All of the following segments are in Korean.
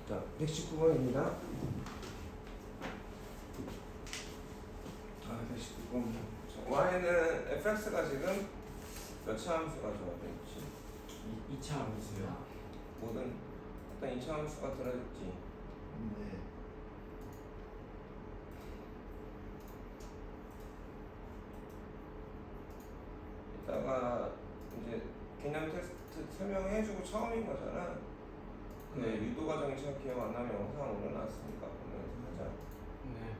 자, 119번입니다. 119번. y는 fx가 지금 몇 차 함수가 들어져 있지? 2차 함수요. 모든 일단 2차 함수가 들어있지. 네. 이따가 이제 개념 테스트 설명해주고 처음인 거잖아. 근데 유도 과정이 잘 기억 안 나면 영상 올려놨으니까 보면서 하자. 네.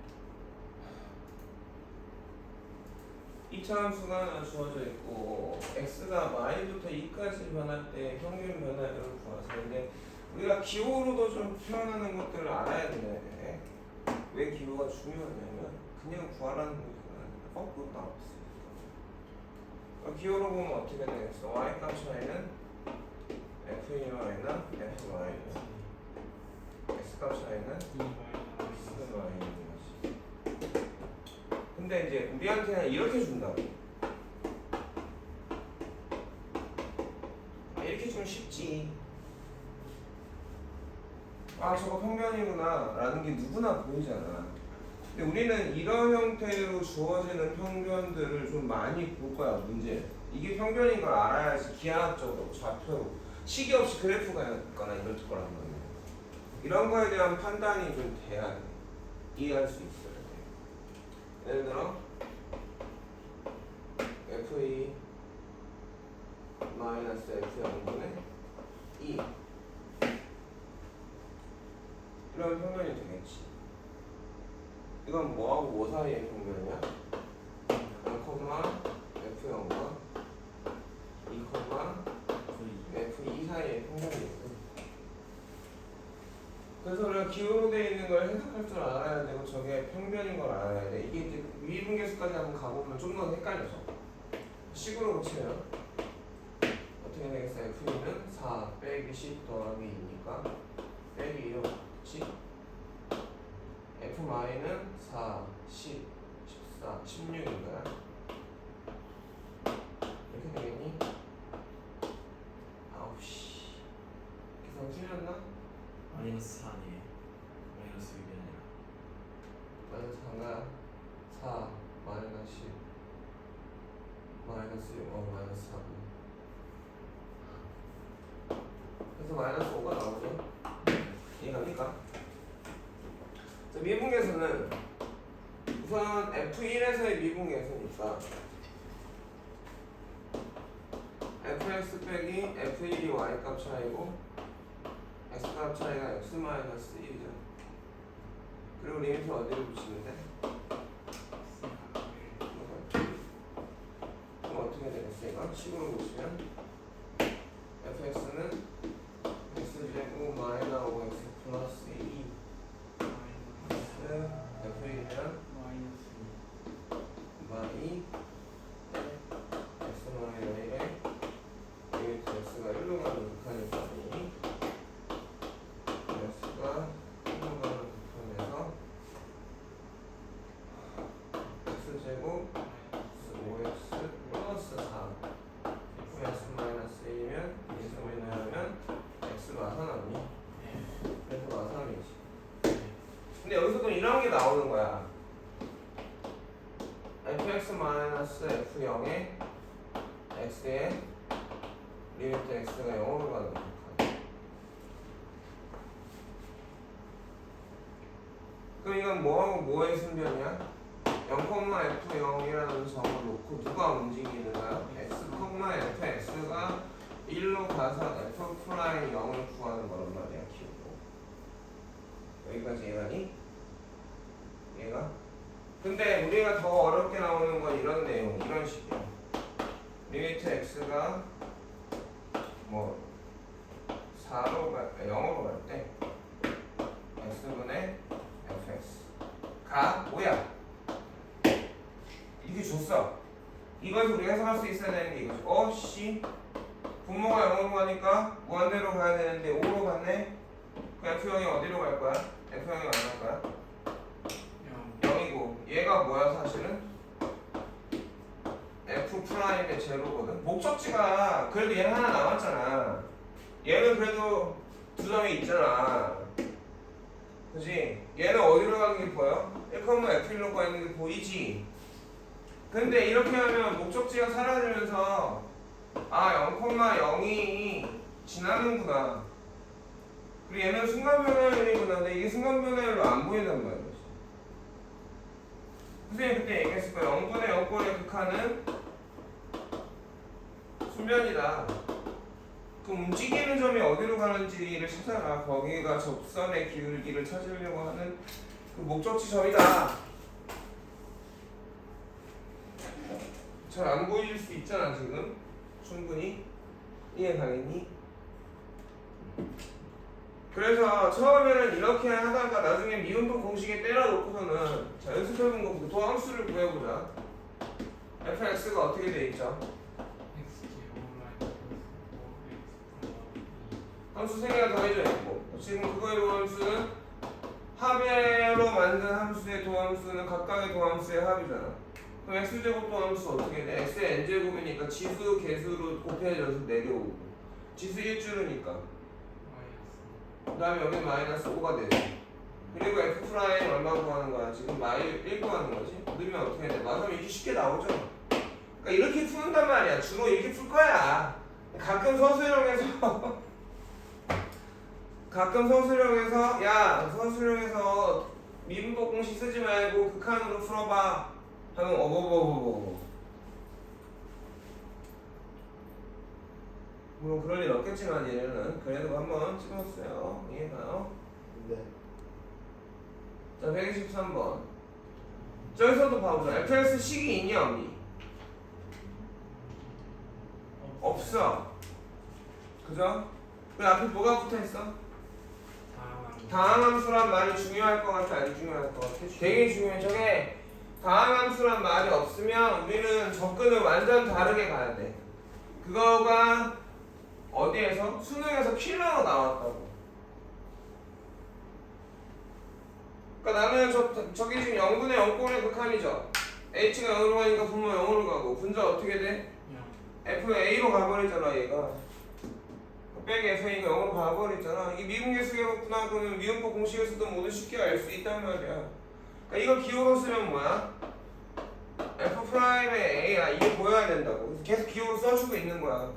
2차 함수가 하나 주어져 있고 x가 y부터 2까지 변할 때 평균 변화율을 구하세요. 근데 우리가 기호로도 좀 표현하는 것들을 알아야 돼. 왜 기호가 중요하냐면 그냥 구하라는 문제가 아니라 거꾸로 나올 수 있어. 기호로 보면 어떻게 되겠어? y 값 차이는 f1y나 f(y)는 x 값 차이는 x(y)는 것이. 근데 이제 우리한테는 이렇게 준다고. 이렇게 좀 쉽지. 아 저거 평면이구나 라는 게 누구나 보이잖아. 근데 우리는 이런 형태로 주어지는 평면들을 좀 많이 볼 거야. 문제 이게 평면인 걸 알아야지 기하학적으로 좌표로 시계 없이 그래프가 있거나 이럴 거란 말이야. 이런 거에 대한 판단이 좀 돼야 돼. 이해할 수 있어야 돼. 예를 들어 f2 마이너스 f0분의 2 이런 평면이 되겠지. 이건 뭐하고 뭐 사이의 평면이야? 0, f0과 2, f2 사이의 평면이거든. 그래서 우리가 기호로 되어 있는 걸 해석할 줄 알아야 되고 저게 평면인 걸 알아야 돼. 이게 이제 미분계수까지 한번 가보면 좀 더 헷갈려져. 식으로 고치면 어떻게 되겠어? f2는 4 빼기 10 더하기 2니까 빼기 1로 그치? f-는 4, 10, 14, 16인 거야. 이렇게 되겠니? 아우 씨 계산 틀렸나? 마이너스 4 아니에요. 마이너스 6이 아니라. 마이너스 4가 4, 마이너스 10, 마이너스 6, 마이너스 4분. 그래서 마이너스 5가 나오죠? 이해갑니까? 자, 미분계수는 우선 F1에서의 미분계수니까 fx 빼기 f1이 y 값 차이고 x 값 차이가 x 마이너스 1이죠. 그리고 리미트 어디를 붙이면 돼? 그럼 어떻게 되겠어? 이거 식으로 보시면 fx는 x제곱 마이너스 5x 플러스 2 f1이면 마이 x 마이너스 1에 리미트 x가 1로 가는 극한이니까 x가 1로 가는 극한에서 x제곱 5x 플러스 4 x 마이너스 1이면 인수분해 하면 x가 4 나오니? 그래서 3이지. 근데 여기서 또 이런 게 나오는 거야. fx 마이너스 f0에 x에 리미트 x가 0으로 가는 극한. 그럼 이건 뭐하고 뭐의 순변이야? 0,f0이라는 점을 놓고 누가 움직이는 거야? x,fx가 1로 가서 f'0을 구하는 거란 말이야. 기억으로. 여기까지 이해가니? 얘가? 근데 우리가 더 어렵게 나오는 건 이런 내용, 이런 식이야. 리미트 x가 뭐 4로 0으로 갈 때 x분의 fx가 뭐야? 이게 줬어. 이것을 우리가 해석할 수 있어야 되는 게 이거죠. 씨 분모가 0으로 가니까 무한대로 가야 되는데 5로 갔네? 그 f0이 어디로 갈 거야? f0이 어디로 갈 거야? 0이고 얘가 뭐야 사실은? F'의 제로거든. 목적지가 그래도 얘는 하나 남았잖아. 얘는 그래도 두 점이 있잖아. 그지? 얘는 어디로 가는 게 보여? 1,F1로 가 있는 게 보이지? 근데 이렇게 하면 목적지가 사라지면서 아 0,0이 지나는구나. 그리고 얘는 순간 변화율이구나. 근데 이게 순간 변화율로 안 보인단 말이야. 선생님 그때 얘기했을 거야. 0분의 0꼴의 극한은 수면이다. 그럼 움직이는 점이 어디로 가는지를 찾아라. 거기가 접선의 기울기를 찾으려고 하는 그 목적지 점이다. 잘 안 보일 수 있잖아 지금. 충분히 이해 가겠니? 그래서 처음에는 이렇게 하다가 나중에 미분법 공식에 때려놓고서는 자 연습해본 거 보고 도함수를 구해보자. fx가 어떻게 돼 있죠? 함수 3개가 더해져 있고 지금 그거의 도함수는 합의로 만든 함수의 도함수는 각각의 도함수의 합이잖아. 그럼 x제곱 도함수 어떻게 돼? x의 n제곱이니까 지수 개수로 곱해져서 내려오고 지수 1주르니까 그 다음에 여기 마이너스 5가 되지. 그리고 f 프라임 얼마 구하는 거야? 지금 마이 1 구하는 거지? 넣으면 어떻게 돼? 맞으면 이렇게 쉽게 나오죠? 그러니까 이렇게 푸는단 말이야. 주로 이렇게 풀 거야. 가끔 서술형에서 야 서술형에서 미분법 공식 쓰지 말고 극한으로 풀어봐 하면 어버버버버 물론 그럴 일 없겠지만 얘는 그래도 한번 찍었어요. 이해가요? 네. 자 123번 저기서도 봐보자. fx 식이 있냐 없니? 없어. 그죠? 그 앞에 뭐가 붙어있어? 다항함수란 말이 중요할 것 같아? 안 중요할 것 같아? 되게 중요해. 저게 다항함수란 말이 없으면 우리는 접근을 완전 다르게 가야 돼. 그거가 어디에서? 수능에서 킬러로 나왔다고. 그러니까 나는 저기 지금 0분의 0꼴의 극한이죠. h가 0으로 가니까 분모 0으로 가고 분자 어떻게 돼? FA로 가버리잖아 얘가. 빼기 FA가 0으로 가버리잖아. 이게 미분계수계였구나. 그러면 미분법 공식에서도 모두 쉽게 알 수 있단 말이야. 그러니까 이걸 기호로 쓰면 뭐야? F 프라임의 A야. 이게 보여야 된다고. 그래서 계속 기호로 써주고 있는 거야.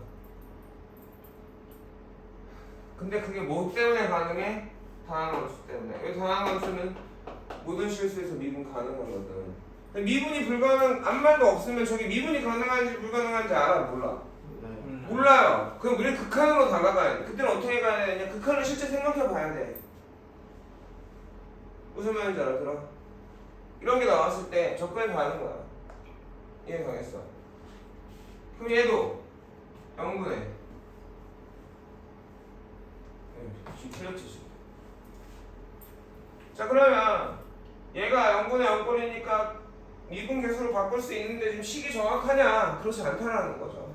근데 그게 뭐 때문에 가능해? 다항함수 때문에. 이 다항함수는 모든 실수에서 미분 가능하거든. 미분이 불가능, 아무 말도 없으면 저게 미분이 가능한지 불가능한지 알아? 몰라? 몰라요. 그럼 우리 극한으로 다가가야 돼. 그때는 어떻게 가야 되냐? 극한을 실제 생각해 봐야 돼. 무슨 말인지 알아들어? 이런 게 나왔을 때 접근해 가는 거야. 이해 가겠어? 그럼 얘도 0분의 지금 틀렸지 지금. 자 그러면 얘가 0분의 0꼴이니까 미분 계수로 바꿀 수 있는데 지금 식이 정확하냐? 그렇지 않다라는 거죠.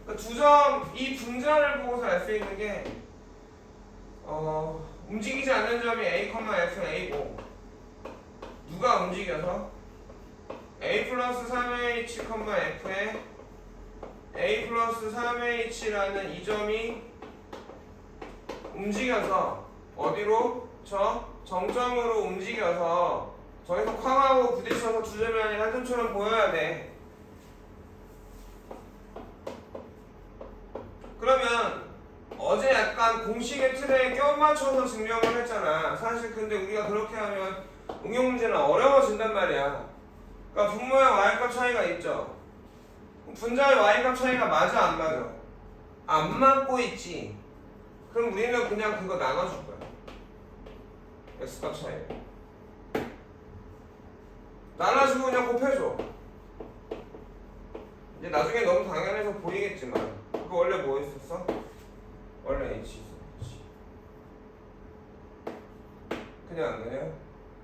그러니까 두 점, 이 분자를 보고서 알 수 있는 게 움직이지 않는 점이 A, F, A고 누가 움직여서? A 플러스 3H, F에 A 플러스 3H라는 이 점이 움직여서 어디로? 저 정점으로 움직여서 저기서 쾅하고 부딪혀서 두 점이 아니라 한 점처럼 보여야 돼. 그러면 어제 약간 공식의 틀에 껴 맞춰서 증명을 했잖아. 사실 근데 우리가 그렇게 하면 응용 문제는 어려워진단 말이야. 그러니까 분모의 y값 차이가 있죠. 분자의 y값 차이가 맞아 안 맞아? 안 맞고 있지. 그럼 우리는 그냥 그거 나눠줄 거야. x값 차이 나눠주고 그냥 곱해줘. 이제 나중에 너무 당연해서 보이겠지만 그거 원래 뭐 있었어? 원래 h 있었지. 그냥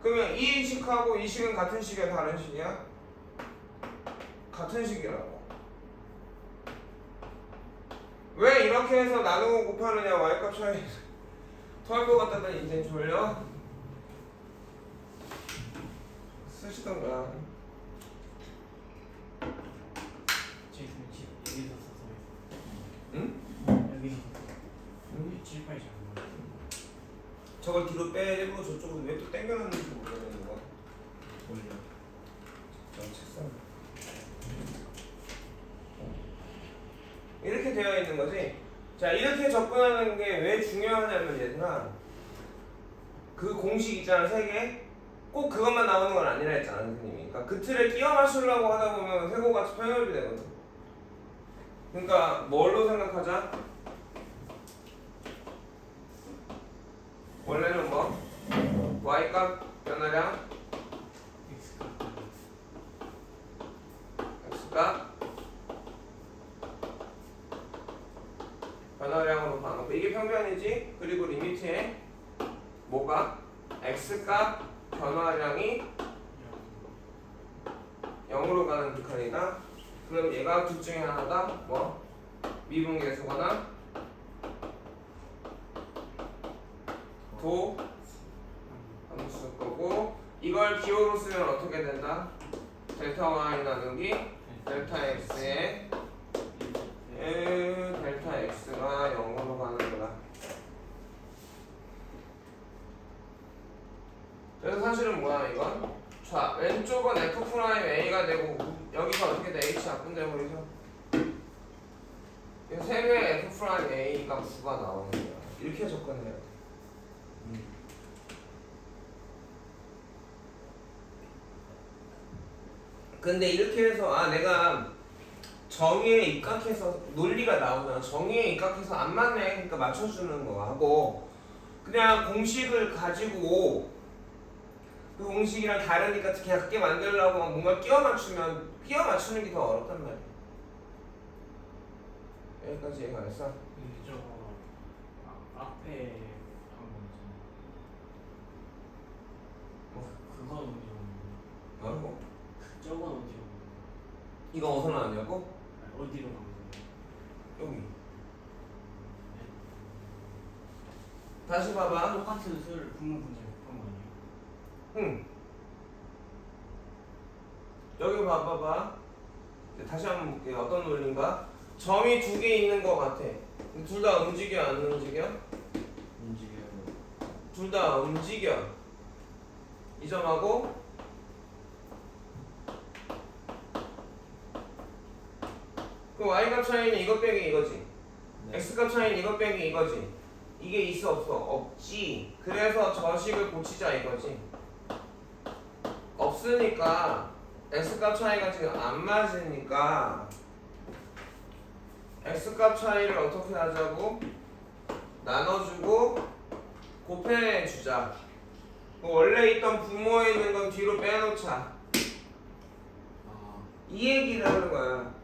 그러면 이 식하고 이 식은 같은 식이야 다른 식이야? 같은 식이라고. 왜 이렇게 해서 나누고 곱하느냐? y값 차이 더할 것 같다더니 이제 졸려? 쓰시던가. 여기서 써서 응? 여기서 써서 7, 8 잘 저걸 뒤로 빼야 되고 저쪽으로 왜 또 당겨놨는지 모르겠는 거. 올려. 저 책상. 이렇게 되어 있는 거지. 자, 이렇게 접근하는 게 왜 중요하냐면 얘들아, 그 공식 있잖아, 세 개. 꼭 그것만 나오는 건 아니라 했잖아, 선생님이. 그러니까 그 틀에 끼워 맞추려고 하다 보면 세고같이 편협이 되거든. 그러니까 뭘로 생각하자? 원래는 뭐? y값 변화량 x값 변화량으로 봐놓고 이게 평면이지. 그리고 리미트에 뭐가? x값 변화량이 0으로 가는 극한이다. 그럼 얘가 둘 중에 하나다. 뭐? 미분계수거나 도 함수일 거고, 이걸 기호로 쓰면 어떻게 된다? 델타 y 나누기 델타 x에 델타 x가 0으로 가는 거다. 그래서 사실은 뭐야 이건? 자, 왼쪽은 f'a가 되고 여기가 어떻게 돼? h 약분돼 버리죠? 이 세 개의 f'a가 9가 나오는 거야. 이렇게 접근해야 돼. 근데 이렇게 해서 내가 정의에 입각해서 논리가 나오잖아. 정의에 입각해서 안 맞네, 그러니까 맞춰주는 거 하고, 그냥 공식을 가지고 그 공식이랑 다르니까 같게 만들려고 뭔가 끼워 맞추면 끼워 맞추는 게 더 어렵단 말이야. 여기까지 이해가 됐어? 근데 저거 앞에 한 거 있잖아. 그건 어디로 가는 거야? 뭐? 저건 어디로 가는 거야? 이거 어디서 나왔냐고? 아니, 어디로 가는 거야? 여기. 다시 봐봐. 똑같은 수를 분모 분자 곱한 거 아니야? 응. 여기 봐봐봐. 다시 한번 볼게요. 어떤 논리인가? 점이 두 개 있는 것 같아. 둘 다 움직여 안 움직여? 움직여요. 둘 다 움직여. 이 점하고 그 y값 차이는 이것 빼기 이거지. 네. x값 차이는 이것 빼기 이거지. 이게 있어 없어? 없지. 그래서 저식을 고치자 이거지. 없으니까 x값 차이가 지금 안 맞으니까 x값 차이를 어떻게 하자고? 나눠주고 곱해주자. 원래 있던 분모에 있는 건 뒤로 빼놓자. 아, 이 얘기를 하는 거야.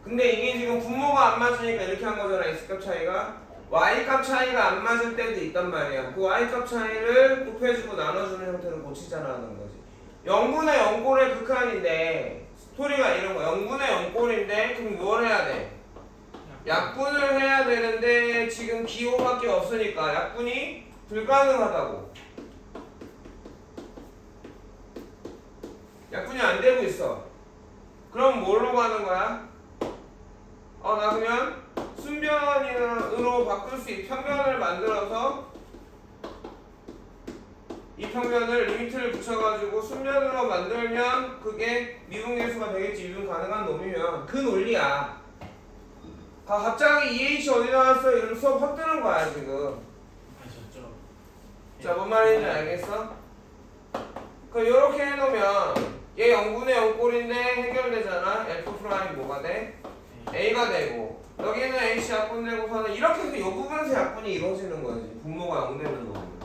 근데 이게 지금 분모가 안 맞으니까 이렇게 한 거잖아. x값 차이가. y값 차이가 안 맞을 때도 있단 말이야. 그 y값 차이를 곱해주고 나눠주는 형태로 고치자라는 거지. 0분의 0꼴의 극한인데 스토리가 이런 거야. 0분의 0꼴인데 그럼 뭘 해야 돼? 약분을 해야 되는데 지금 기호밖에 없으니까 약분이 불가능하다고. 약분이 안 되고 있어. 그럼 뭘로 가는 거야? 나 그냥 순변으로 바꿀 수 있는 평면을 만들어서 이 평면을 리미트를 붙여가지고 순변으로 만들면 그게 미분계수가 되겠지. 미분 가능한 놈이면 그 논리야. 갑자기 EH 어디 나왔어? 이러면 수업 확 뜨는 거야 지금. 아셨죠? 자, 뭔 말인지 알겠어? 그 요렇게 해놓으면 얘 0분의 0꼴인데 해결되잖아. F 프라임 뭐가 돼? A가 되고 여기는 H 약분되고서는 이렇게 해서 이 부분에서 약분이 이루어지는 거지. 분모가 0 되는 거면.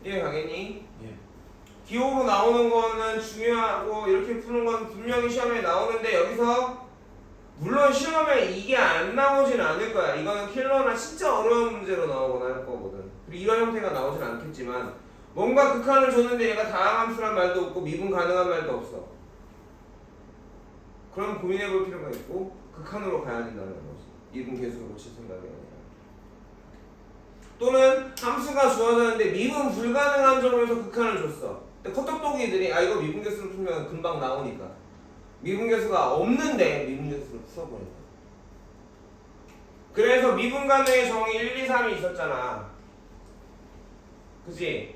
이해 가겠니? 예. 기호로 나오는 거는 중요하고 이렇게 푸는 건 분명히 시험에 나오는데 여기서 물론 시험에 이게 안 나오진 않을 거야. 이거는 킬러나 진짜 어려운 문제로 나오거나 할 거거든. 그리고 이런 형태가 나오진 않겠지만 뭔가 극한을 줬는데 얘가 다항함수란 말도 없고 미분 가능한 말도 없어. 그럼 고민해 볼 필요가 있고 극한으로 가야 된다는 거지. 미분 계수를 고칠 생각이 아니라. 또는 함수가 주어졌는데 미분 불가능한 점에서 극한을 줬어. 근데 커떡도기들이 이거 미분 계수를 풀면 금방 나오니까 미분계수가 없는데 미분계수를 풀어보니까. 그래서 미분가능의 정의 1, 2, 3이 있었잖아. 그치?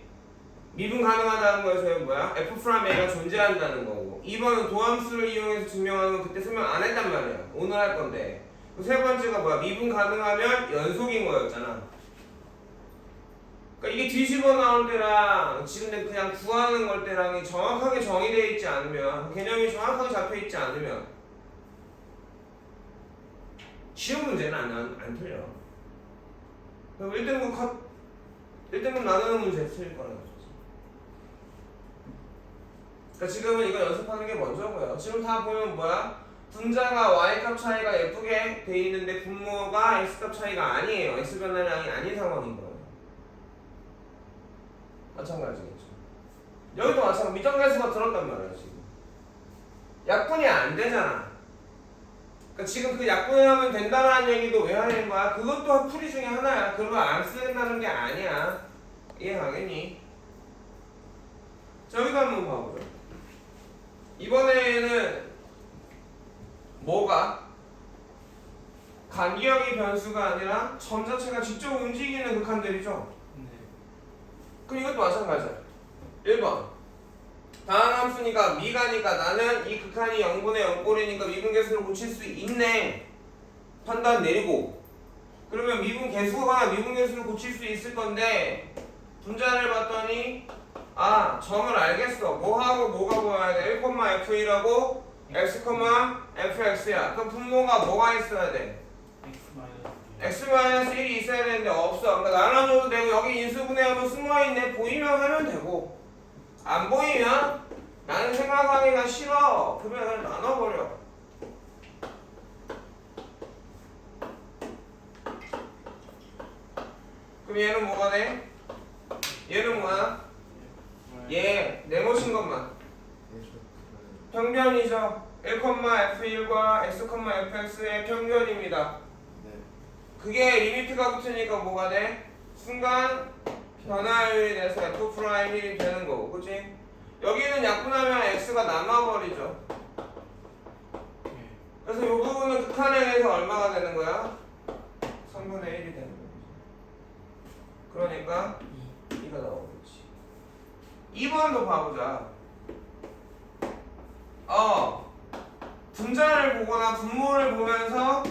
미분 가능하다는 거에서 뭐야? F'A가 존재한다는 거고 2번은 도함수를 이용해서 증명하는 건 그때 설명 안 했단 말이야. 오늘 할 건데 세 번째가 뭐야? 미분 가능하면 연속인 거였잖아. 그러니까 이게 뒤집어 나올 때랑 지금 그냥 구하는 걸 때랑이 정확하게 정의되어 있지 않으면 개념이 정확하게 잡혀 있지 않으면 시험 문제는 안 틀려. 그럼 1등급 나누는 문제 틀릴 거라는 거지. 그러니까 지금은 이거 연습하는 게 먼저고요. 지금 다 보면 뭐야? 분자가 y값 차이가 예쁘게 돼 있는데 분모가 x값 차이가 아니에요. x 변화량이 아닌 상황인 거예요. 마찬가지겠죠. 여기도 마찬가지. 미정계수가 들었단 말이야 지금. 약분이 안 되잖아. 그러니까 지금 그 약분하면 된다라는 얘기도 왜 하는 거야? 그것도 풀이 중에 하나야. 그러면 안 쓰는다는 게 아니야. 이해가겠니? 자, 여기도 한번 봐보자. 이번에는 뭐가? 간기역이 변수가 아니라 점 자체가 직접 움직이는 극한들이죠. 네. 그럼 이것도 마찬가지야. 1번 다항함수니까 미가니까 나는 이 극한이 0분의 0꼴이니까 미분계수를 고칠 수 있네. 판단 내리고 그러면 미분계수거나 미분계수를 고칠 수 있을 건데 분자를 봤더니 아 점을 알겠어. 뭐하고 뭐가 보여야 돼? 1,F이라고 x, fx야. 그럼 분모가 뭐가 있어야 돼? x-1이 있어야 되는데 없어. 그러니까 나눠줘도 되고 여기 인수분해하면 숨어있네. 보이면 하면 되고 안 보이면 나는 생각하기가 싫어. 그러면 나눠버려. 그럼 얘는 뭐가 돼? 얘는 뭐야? 얘 네모친 것만 평면이죠. 1,f1과 x,fx의 평면입니다. 그게 리미트가 붙으니까 뭐가 돼? 순간 변화율이 돼서 F'1이 되는 거고, 그치? 여기는 약분하면 x가 남아버리죠. 그래서 이 부분은 극한에 대해서 얼마가 되는 거야? 3분의 1이 되는 거지. 그러니까 2가 나오겠지. 2번도 봐보자. 분자를 보거나 분모를 보면서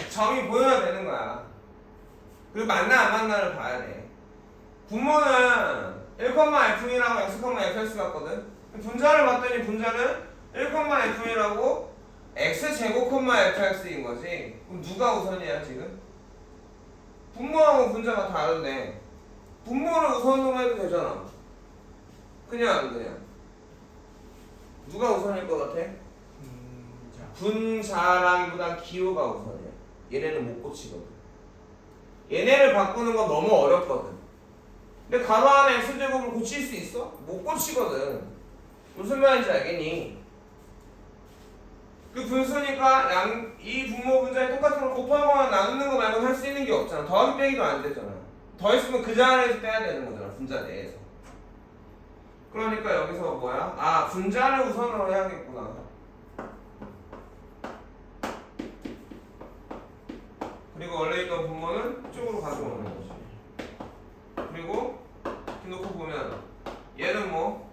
점이 보여야 되는 거야. 그리고 맞나 안 맞나를 봐야 돼. 분모는 1,F이라고 x,fx 같거든. 분자를 봤더니 분자는 1,F이라고 x제곱, fx인 거지. 그럼 누가 우선이야 지금? 분모하고 분자가 다른데 분모를 우선으로 해도 되잖아. 그냥 누가 우선일 것 같아? 분자라기보단 기호가 우선이야. 얘네는 못 고치거든. 얘네를 바꾸는 건 너무 어렵거든. 근데 가로 안에 x제곱을 고칠 수 있어? 못 고치거든. 무슨 말인지 알겠니? 그 분수니까 이 분모 분자에 똑같은 걸 곱하거나 나누는 거 말고는 할 수 있는 게 없잖아. 더하기 빼기도 안 되잖아. 더했으면 그 자리에서 빼야 되는 거잖아. 분자 내에서. 그러니까 여기서 뭐야? 아, 분자를 우선으로 해야겠구나. 그리고 원래 있던 분모는 이쪽으로 가져오는 거지. 그리고 이렇게 놓고 보면 얘는 뭐?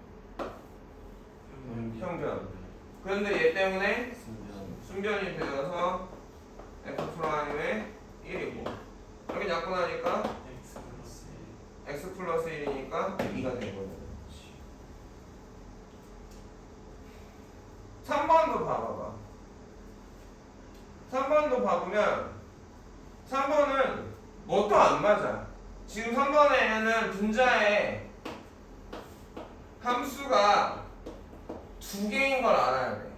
평변. 그런데 얘 때문에 순변이 되어서 F'의 1이고 여기 약분하니까 x 플러스 1이니까 2가 되거든. 3번도 봐봐봐. 3번도 봐보면 3번은 뭣도 안 맞아. 지금 3번에는 분자의 함수가 2개인 걸 알아야 돼.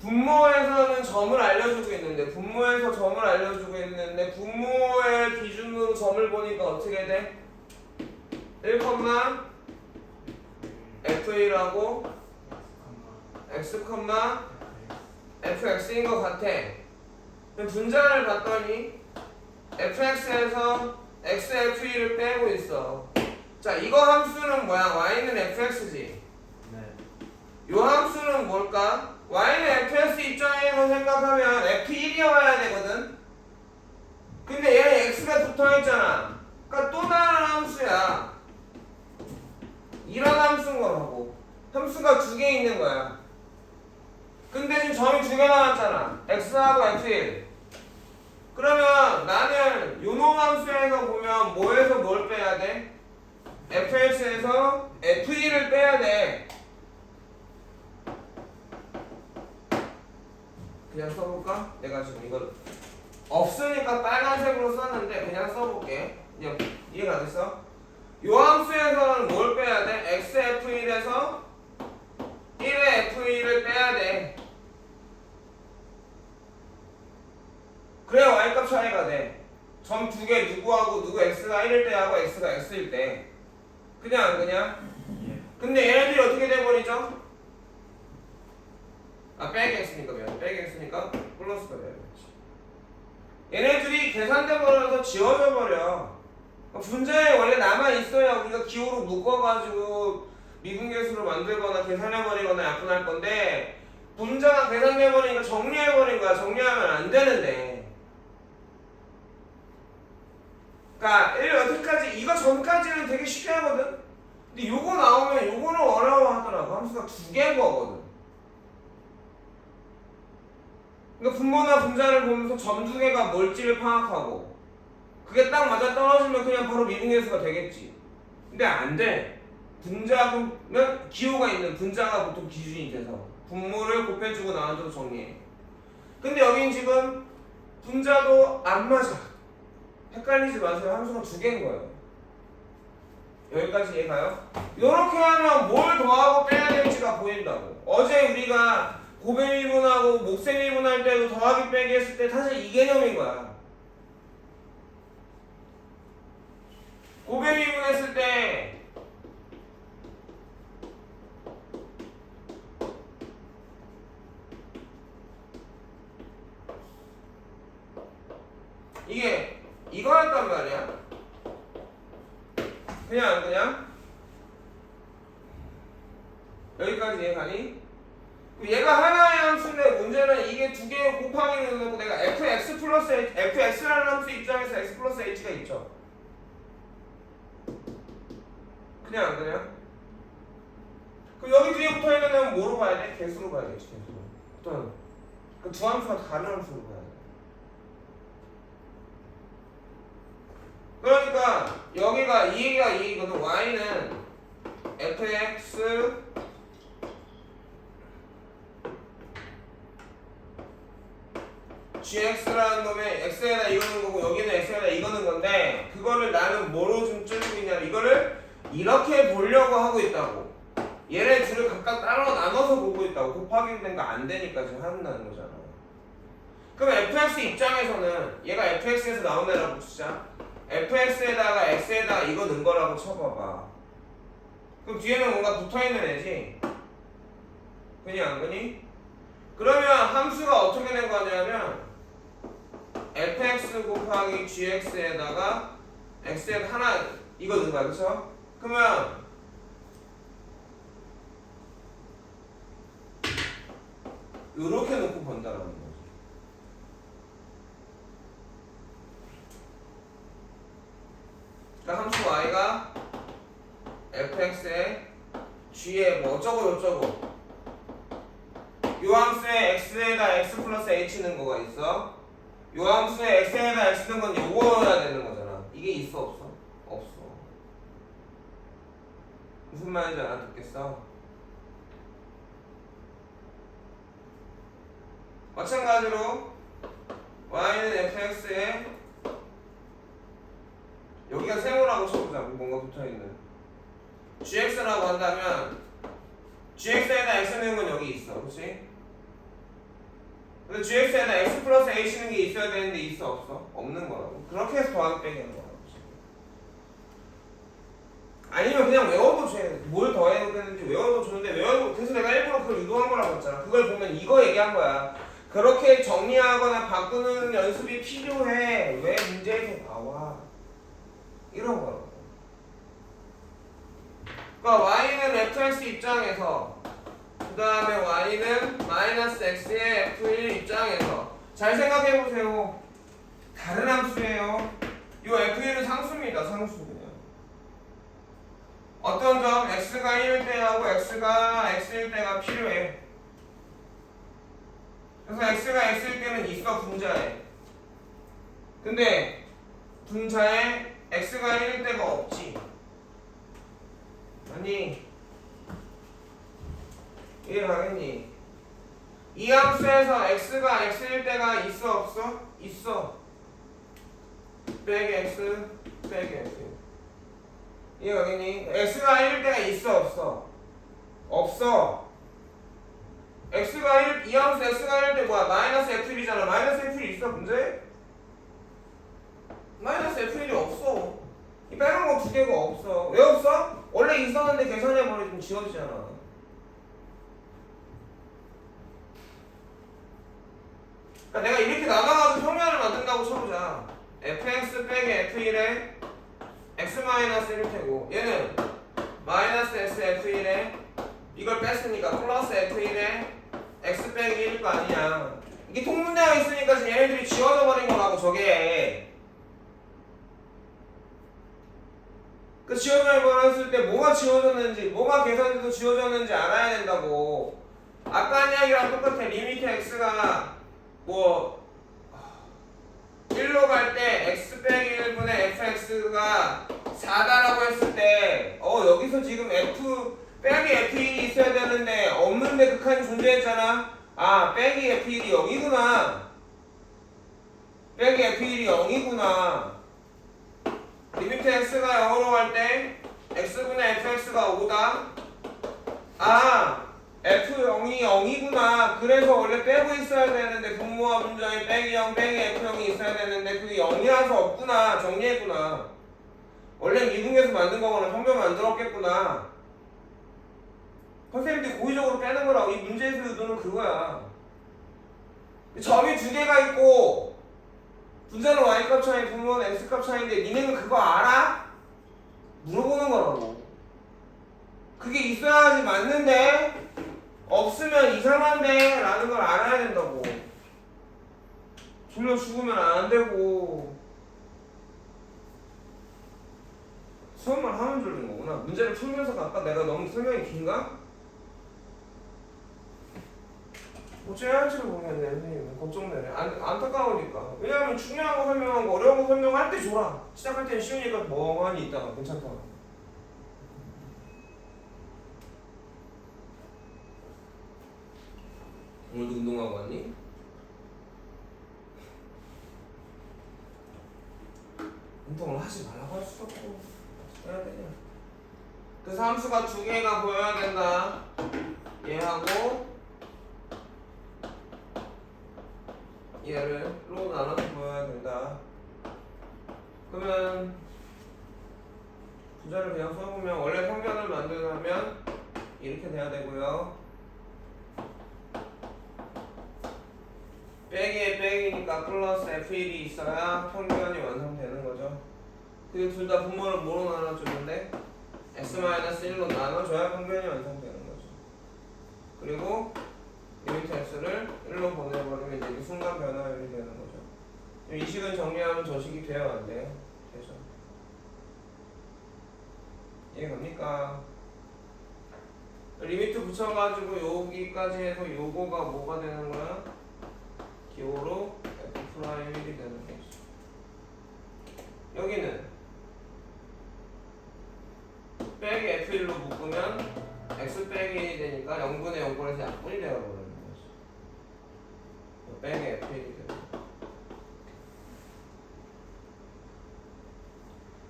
분모에서는 점을 알려주고 있는데 분모에서 점을 알려주고 있는데 분모의 기준으로 점을 보니까 어떻게 돼? 1, F이라고 x, fx인 것 같아. 분자를 봤더니 fx에서 xf를 빼고 있어. 자, 이거 함수는 뭐야? y는 fx지. 네. 요 함수는 뭘까? y는 fx 입장에서 생각하면 f1이어야 되거든. 근데 얘는 x가 붙어있잖아. 그러니까 또 다른 함수야. 이런 함수인 거라고. 함수가 두 개 있는 거야. 근데 지금 점이 두 개 나왔잖아. x하고 f1. 그러면 나는 요놈 함수에서 보면 뭐에서 뭘 빼야 돼? fx에서 f1을 빼야 돼. 그냥 써볼까? 내가 지금 이거 없으니까 빨간색으로 썼는데 그냥 써볼게. 이해가 됐어? 요 함수에서는 뭘 빼야 돼? xf1에서 1의 f1을 빼야 돼. 그래야 y값 차이가 돼. 점 두 개 누구하고 누구 x가 1일 때하고 x가 x일 때. 그냥 예. 근데 얘네들이 어떻게 돼버리죠? 아 빼기 x니까 미안. 빼기 x니까 플러스가 돼야겠지. 얘네들이 계산돼 버려서 지워져 버려. 분자에 원래 남아 있어야 우리가 기호로 묶어가지고 미분계수로 만들거나 계산해버리거나 약분할 건데 분자가 계산돼버리니까 정리해버린 거야. 정리하면 안 되는데. 그러니까 여기까지 이거 전까지는 되게 쉽게 하거든. 근데 요거 나오면 요거는 어려워하더라고. 함수가 두 개인 거거든. 그러니까 분모나 분자를 보면서 점 두 개가 뭘지를 파악하고 그게 딱 맞아 떨어지면 그냥 바로 미분계수가 되겠지. 근데 안 돼. 분자면 기호가 있는 분자가 보통 기준이 돼서 분모를 곱해주고 나눠줘도 정리해. 근데 여긴 지금 분자도 안 맞아. 헷갈리지 마세요. 함수가 두 개인 거예요. 여기까지 이해가요? 이렇게 하면 뭘 더하고 빼야 될지가 보인다고. 어제 우리가 곱셈미분하고 목셈미분 할 때도 더하기 빼기 했을 때 사실 이 개념인 거야. 곱셈미분 했을 때 이게 이거였단 말이야. 그냥 여기까지 이해가니? 얘가 하나의 함수인데 문제는 이게 두 개 곱하기를 놓고 내가 fx 플러스 h, fx라는 함수 입장에서 x 플러스 h가 있죠. 그냥 그럼 여기 뒤에 붙어있는 애는 뭐로 봐야 돼? 개수로 봐야겠지. 개수로. 어떤 그 두 함수가 다른 함수로 봐야 돼. 그러니까 여기가 이 얘기가 이 얘기거든. y는 fx gx라는 놈에 x에다 이거는 거고 여기는 x에다 이거는 건데 그거를 나는 뭐로 좀 줄이고 있냐면 이거를 이렇게 보려고 하고 있다고. 얘네 둘을 각각 따로 나눠서 보고 있다고. 곱하기 된 거 안 되니까 지금 한다는 거잖아. 그럼 fx 입장에서는 얘가 fx에서 나온 애라고 치자. fx에다가 x에다가 이거 넣은 거라고 쳐봐봐. 그럼 뒤에는 뭔가 붙어있는 애지? 그니 안 그니? 그러면 함수가 어떻게 된 거냐면 fx 곱하기 gx에다가 x에다 하나 이거 넣은 거야. 그쵸? 그러면 요렇게 놓고 본다라는 거지. 그러니까 함수 y가 fx에 g에 뭐 어쩌고 저쩌고 요 함수에 x에다 x 플러스 h 넣은 거가 있어. 요 함수에 x에다 x 넣은 건 요거여야 되는 거잖아. 이게 있어 없어? 없어. 무슨 말인지 알아듣겠어? 마찬가지로 y는 fx에 여기가 세모라고 쳐보자고. 뭔가 붙어있는 gx라고 한다면 gx에다 x 넣은 건 여기 있어. 그치? 근데 gx에다 x 플러스 h 는 게 있어야 되는데 있어 없어? 없는 거라고. 그렇게 해서 더하기 빼기 하는 거라고. 아니면 그냥 외워도 돼. 뭘 더해도 되는지 외워도 좋은데 외워도 그래서 내가 일부러 그걸 유도한 거라고 했잖아. 그걸 보면 이거 얘기한 거야. 그렇게 정리하거나 바꾸는 연습이 필요해. 왜 문제에서 나와? 이런 거라고. 그러니까 y는 fx 입장에서 그 다음에 y는 마이너스 x의 f1 입장에서 잘 생각해보세요. 다른 함수예요. 이 f1은 상수입니다. 상수 그냥. 어떤 점 x가 1일 때하고 x가 x일 때가 필요해. 그래서 x가 x일 때는 있어 분자에. 근데 분자에 x가 1일 때가 없지. 아니 이해가겠니? 이 함수에서 x가 x일 때가 있어 없어? 있어. 빼기 x 빼기 x. 이해가겠니? x가 1일 때가 있어 없어? 없어. x가 1, 이 함수 x가 1일 때 뭐야? 마이너스 f1이잖아. 마이너스 f1 있어 문제? 마이너스 f1이 없어. 이 빨간 거 두 개가 없어. 왜 없어? 원래 있었는데 계산해버리면 지워지잖아. 그러니까 내가 이렇게 나눠가지고 평면을 만든다고 쳐보자. fx 빼기 f1에 x-1일 테고 얘는 마이너스 s f1에 이걸 뺐으니까 플러스 f1에 x 빼기 1일 거 아니냐. 이게 통분되어 있으니까 지금 얘네들이 지워져 버린 거라고 저게. 그 지워져 버렸을 때 뭐가 지워졌는지 뭐가 계산돼서 지워졌는지 알아야 된다고. 아까 이야기랑 똑같아. 리미트 x가 뭐 1로 갈 때 x 빼기 1분의 fx가 4다라고 했을 때 여기서 지금 f 빼기 f1이 있어야 되는데 없는데 극한이 존재했잖아. 아 빼기 f1이 0이구나. 빼기 f1이 0이구나. 리미트 x가 0으로 갈 때 x분의 fx가 5다. 아 f0이 0이구나. 그래서 원래 빼고 있어야 되는데 분모와 분자에 빼기 0 빼기 f0이 있어야 되는데 그게 0이라서 없구나. 정리했구나. 원래 미분계수 만든 거거나 평면 만들었겠구나. 선생님들이 고의적으로 빼는 거라고. 이 문제에서 의도는 그거야. 점이 두 개가 있고 분자는 y값 차이 분모는 x값 차이인데 니네는 그거 알아? 물어보는 거라고. 그게 있어야지 맞는데 없으면 이상한데 라는 걸 알아야 된다고. 졸려 죽으면 안 되고. 수업만 하면 졸린 거구나. 문제를 풀면서 아까 내가 너무 설명이 긴가? 어째야 할지를 모르겠네. 선생님 걱정되네. 안타까우니까. 왜냐면 중요한 거 설명하고 어려운 거 설명할 때 좋아. 시작할 때는 쉬우니까 멍하니 있다가 괜찮다. 오늘도 운동하고 왔니? 운동을 하지 말라고 할 수도 없고 해야 되냐. 그래서 함수가 두 개가 보여야 된다. 얘하고 얘를 로 나눠서 보여야 된다. 그러면 분자를 그냥 써보면 원래 평면을 만들려면 이렇게 돼야 되고요. 빼기에 빼기니까 플러스 f1이 있어야 평면이 완성되는 거죠. 그리고 둘 다 분모를 뭐로 나눠주는데 x-1로 나눠줘야 평면이 완성되는 거죠. 그리고 리미트 x를 1로 보내버리면 이제 순간 변화율이 되는 거죠. 이 식은 정리하면 저 식이 돼요, 안 돼요? 되죠. 이해갑니까? 리미트 붙여가지고 여기까지 해서 요거가 뭐가 되는 거야? 기호로 f'1이 되는 거죠. 여기는 빼기 f1로 묶으면 x 빼기 1이 되니까 0분의 0분에서 약분이 되어버리는 거죠. 빼기 f1이 되는 거죠.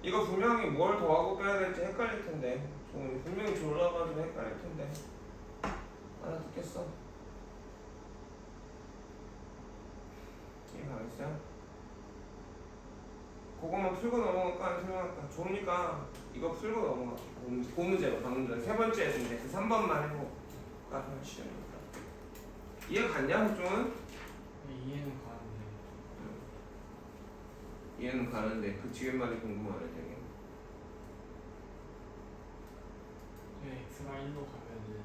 이거 분명히 뭘 더하고 빼야 될지 헷갈릴 텐데 분명히 졸라가지고 헷갈릴 텐데 알아듣겠어? 이해가겠어요? 그거만 풀고 넘어갈까? 아니면 설명할까? 좋으니까 이거 풀고 넘어가. 고문제로 방금 전에 세 번째 했는데 그 3번만 해보고 까면 시험이니까. 이해 갔냐? 그쪽은? 이해는 가는데 이해는 가는데 그 뒤에 말이 궁금하네 되게. 가면은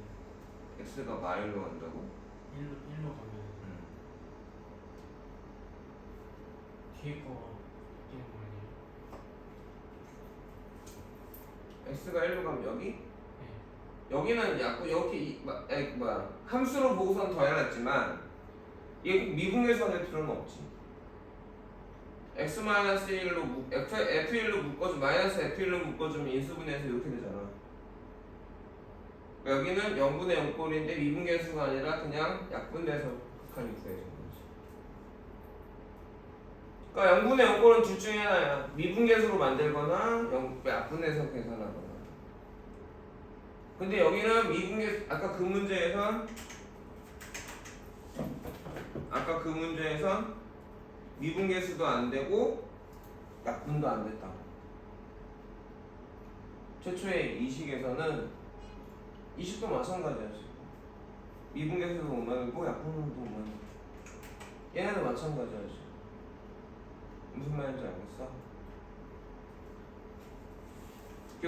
x가 마일로 간다고? 1로 가면 뒤에 거 바뀌는 거 아니에요? x가 1로 가면 여기? 네. 여기는 약간 이렇게 함수로 보고선 더해놨지만 이게 꼭 미분계수할 필요는 없지. x-1로 f1로 묶어주면 마이너스 f1로 묶어주면 인수분해해서 이렇게 되잖아. 그러니까 여기는 0분의 0꼴인데 미분계수가 아니라 그냥 약분돼서 극한이 구해진 거지. 그러니까 0분의 0꼴은 둘 중에 하나야. 미분계수로 만들거나 약분해서 계산하거나. 근데 여기는 미분계수 아까 그 문제에선 미분계수도 안 되고 약분도 안 됐다. 최초의 이식에서는 이식도 마찬가지야. 미분계수도 못 만들고 약분도 못 만들고 얘네도 마찬가지야. 무슨 말인지 알겠어?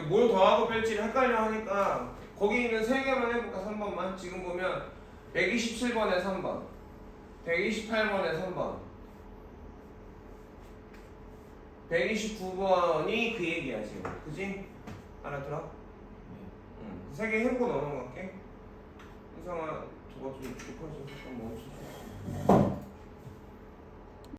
뭘 더하고 뺄지를 헷갈려 하니까 거기 있는 세 개만 해볼까? 3번만. 지금 보면 127번에 3번, 128번에 3번, 129번이 그 얘기야 지금. 그지? 알아들어? 응. 세 개 해보고 넘어갈게. 이상아 저거 좀 조건 좀 잠깐 멈춰줘.